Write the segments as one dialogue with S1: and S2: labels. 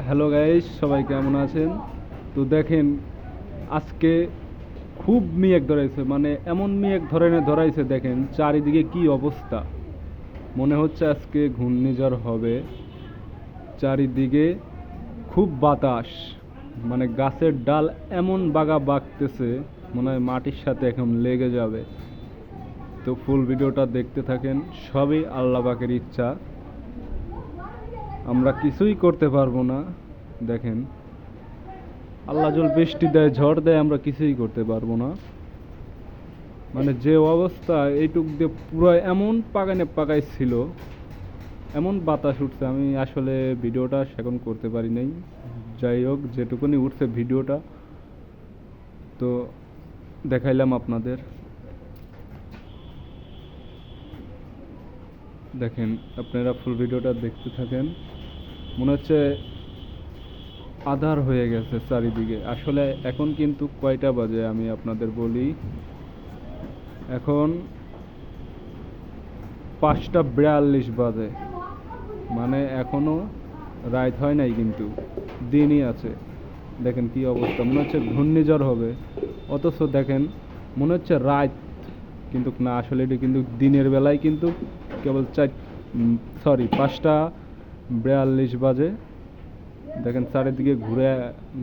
S1: Hello guys, সবাই কেমন আছেন? তো দেখেন, আজকে খুব মেঘ ধরাইছে, মানে এমন মেঘ ধরাইছে, দেখেন চারিদিকে কি অবস্থা। মনে হচ্ছে আজকে ঘূর্ণিঝড় হবে। চারিদিকে খুব বাতাস, মানে গাছের ডাল এমন বাগা বাগতেছে, মনে হয় মাটির সাথে এখন লেগে যাবে। তো ফুল ভিডিওটা দেখতে থাকেন, সবই আল্লাহ পাকের ইচ্ছা, আমরা কিছুই করতে পারবো না। দেখেন, আল্লাহ জল বৃষ্টি দেয়, ঝড় দেয়, আমরা কিছুই করতে পারবো না। মানে যে অবস্থা, এইটুক দিয়ে পুরো এমন পাকাইছিল, এমন বাতাস উঠছে, আমি আসলে ভিডিওটা সেখন করতে পারি নাই। যাই হোক, যেটুকুনি উঠছে ভিডিওটা তো দেখাইলাম আপনাদের। দেখেন, আপনারা ফুল ভিডিওটা দেখতে থাকেন। মনে হচ্ছে আধার হয়ে গেছে চারিদিকে। আসলে এখন কিন্তু কয়টা বাজে আমি আপনাদের বলি, এখন 5:42 বাজে, মানে এখনো রাত হয় নাই, কিন্তু দিনই আছে। দেখেন কি অবস্থা, মনে হচ্ছে ঘূর্ণিঝড় হবে, অথচ দেখেন মনে হচ্ছে রাত, কিন্তু না, আসলে এটি কিন্তু দিনের বেলায়, কিন্তু কেবল 5:42 বাজে। দেখেন চারিদিকে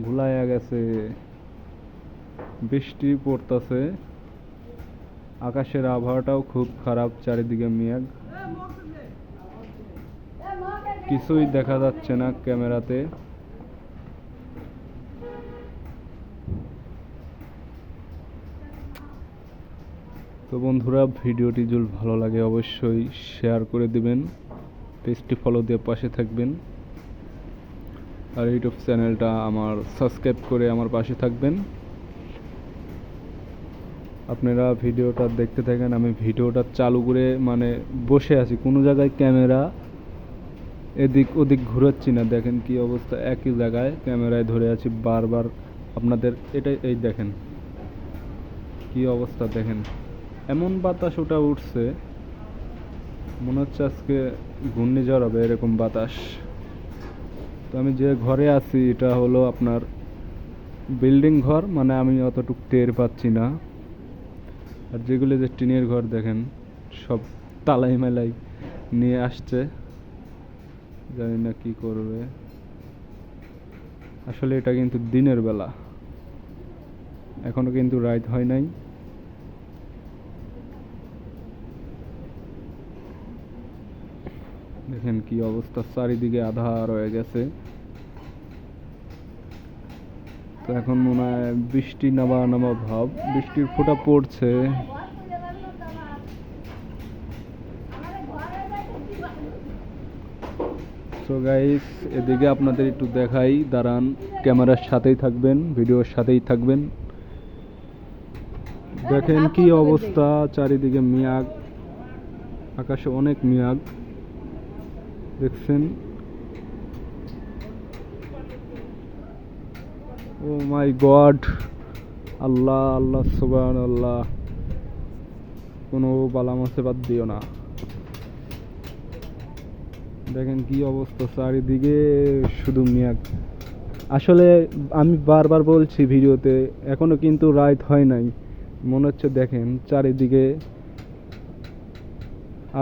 S1: ঘুলাইয়া গেছে, বৃষ্টি পড়তেছে, আকাশের আবহাওয়াটাও খুব খারাপ, চারিদিকে মেঘ, কিছুই দেখা যাচ্ছে না ক্যামেরাতে। তো বন্ধুরা, ভিডিওটি যদি ভালো লাগে অবশ্যই শেয়ার করে দিবেন, পেজটি ফলো দিয়ে পাশে থাকবেন, আর ইউটিউব চ্যানেলটা আমার সাবস্ক্রাইব করে আমার পাশে থাকবেন। আপনারা ভিডিওটা দেখতে থাকেন, আমি ভিডিওটা চালু করে মানে বসে আছি, কোনো জায়গায় ক্যামেরা এদিক ওদিক ঘুরাচ্ছি না। দেখেন কি অবস্থা, একই জায়গায় ক্যামেরায় ধরে আছি বারবার আপনাদের। এই দেখেন কি অবস্থা, দেখেন এমন বাতাস ওটা উঠছে, মনে হচ্ছে আজকে ঘূর্ণিঝড় হবে, এরকম বাতাস। তো আমি যে ঘরে আছি এটা হলো আপনার বিল্ডিং ঘর, মানে আমি অতটুক টের পাচ্ছি না। আর যেগুলো যে টিনের ঘর, দেখেন সব তালাই মেলাই নিয়ে আসছে, জানি না কি করবে। আসলে এটা কিন্তু দিনের বেলা, এখনো কিন্তু রাত হয় নাই। দেখেন কি অবস্থা, চারিদিকে আধার হয়ে গেছে। তো এখন মনে হয় বৃষ্টি নামা নামা ভাব, বৃষ্টির ফোঁটা পড়ছে। সো গাইস, এদিকে আপনাদের একটু দেখাই, দাঁড়ান, ক্যামেরার সাথেই থাকবেন, ভিডিওর সাথেই থাকবেন। দেখেন কি অবস্থা, চারিদিকে মেঘ, আকাশে অনেক মেঘ, দেখছেন। ও মাই গড, আল্লাহ আল্লাহ সুবহানাল্লাহ, কোনো বালা মুসিবত দিও না। দেখেন কি অবস্থা, চারিদিকে শুধু মেঘ। আসলে আমি বারবার বলছি ভিডিওতে, এখনো কিন্তু রাত হয় নাই। মনে হচ্ছে দেখেন চারিদিকে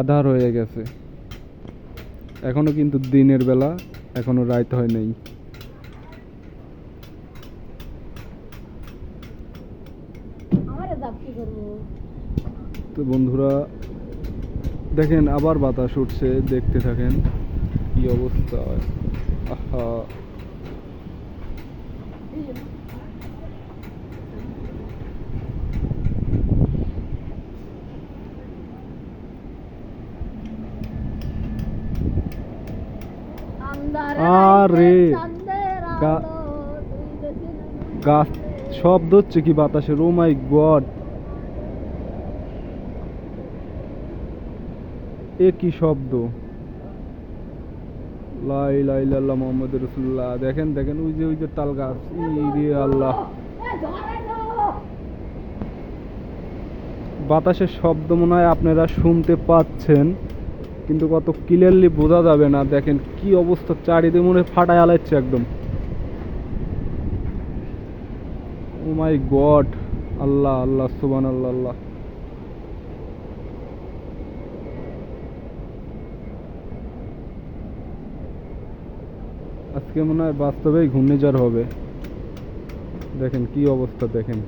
S1: আধার হয়ে গেছে, এখনো কিন্তু দিনের বেলা, এখনো রাত হয় নাই। তো বন্ধুরা দেখেন, আবার বাতাস উঠছে, দেখতে থাকেন কি অবস্থা। আহা, আরে গাছ শব্দ হচ্ছে কি বাতাসের, ও মাই গড, এ কি শব্দ, লা ইলাহা ইল্লাল্লাহ মুহাম্মাদুর রাসূলুল্লাহ। দেখেন দেখেন, ওই যে তাল গাছ, রে আল্লাহ, বাতাসের শব্দ মনে হয় আপনারা শুনতে পাচ্ছেন, কিন্তু কত ক্লিয়ারলি বোঝা যাবে না। দেখেন কি অবস্থা, চারিদিকে মনে হয় ফাটায় আলাইছে একদম। ও মাই গড, আল্লাহ আল্লাহ সুবহানাল্লাহ আল্লাহ। আজকে মনে হয় বাস্তবেই ঘূর্ণিঝড় হবে। দেখেন কি অবস্থা, দেখেন।